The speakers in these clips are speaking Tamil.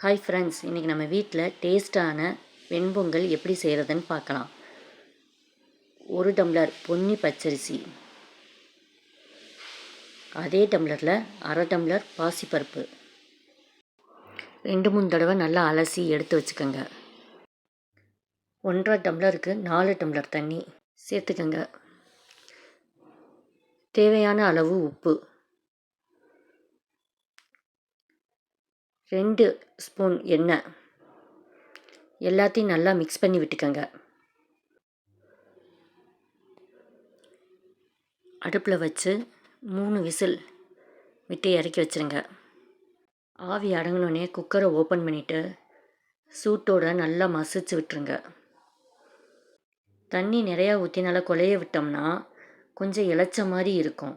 ஹாய் ஃப்ரெண்ட்ஸ், இன்றைக்கி நம்ம வீட்டில் டேஸ்ட்டான வெண்பொங்கல் எப்படி செய்கிறதுன்னு பார்க்கலாம். 1 டம்ளர் பொன்னி பச்சரிசி, அதே டம்ளரில் 1/2 டம்ளர் பாசிப்பருப்பு 2-3 தடவை நல்லா அலசி எடுத்து வச்சுக்கோங்க. 1/2 டம்ளருக்கு 4 டம்ளர் தண்ணி சேர்த்துக்கோங்க. தேவையான அளவு உப்பு, 2 ஸ்பூன் எண்ணெய், எல்லாத்தையும் நல்லா மிக்ஸ் பண்ணி விட்டுக்கோங்க. அடுப்பில் வச்சு 3 விசில் விட்டு இறக்கி வச்சுருங்க. ஆவி அடங்கினோடனே குக்கரை ஓப்பன் பண்ணிவிட்டு சூட்டோடு நல்லா மசிச்சு விட்டுருங்க. தண்ணி நிறையா ஊற்றி நல்லா குழைய விட்டோம்னா கொஞ்சம் இளைச்ச மாதிரி இருக்கும்.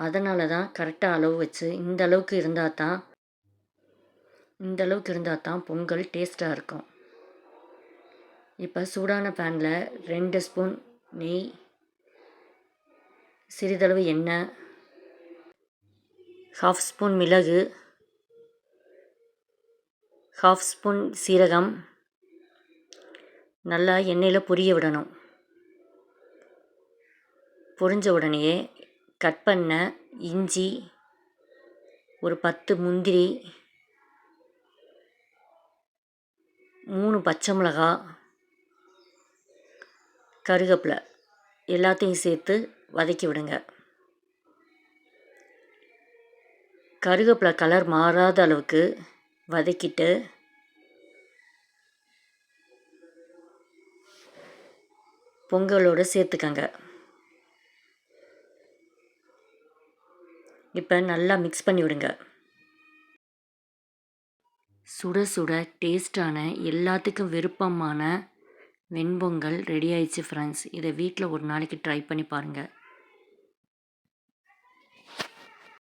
அதனால தான் கரெக்டாக அளவு வச்சு இந்த அளவுக்கு இருந்தால் தான் பொங்கல் டேஸ்ட்டாக இருக்கும். இப்போ சூடான பேனில் 2 ஸ்பூன் நெய், சிறிதளவு எண்ணெய், 1/2 ஸ்பூன் மிளகு, 1/2 ஸ்பூன் சீரகம் நல்லா எண்ணெயில் பொரிய விடணும். பொரிஞ்ச உடனேயே கட் பண்ண இஞ்சி, ஒரு 10 முந்திரி, 3 பச்சை மிளகாய், கருவேப்பிலை எல்லாத்தையும் சேர்த்து வதக்கி விடுங்க. கருவேப்பிலை கலர் மாறாத அளவுக்கு வதக்கிட்டு பொங்கலோடு சேர்த்துக்கங்க. இப்போ நல்லா மிக்ஸ் பண்ணி விடுங்க. சுட சுட டேஸ்டான எல்லாத்துக்கும் விருப்பமான வெண்பொங்கல் ரெடி ஆயிடுச்சு ஃப்ரெண்ட்ஸ். இதை வீட்டில் ஒரு நாளைக்கு ட்ரை பண்ணி பாருங்கள்.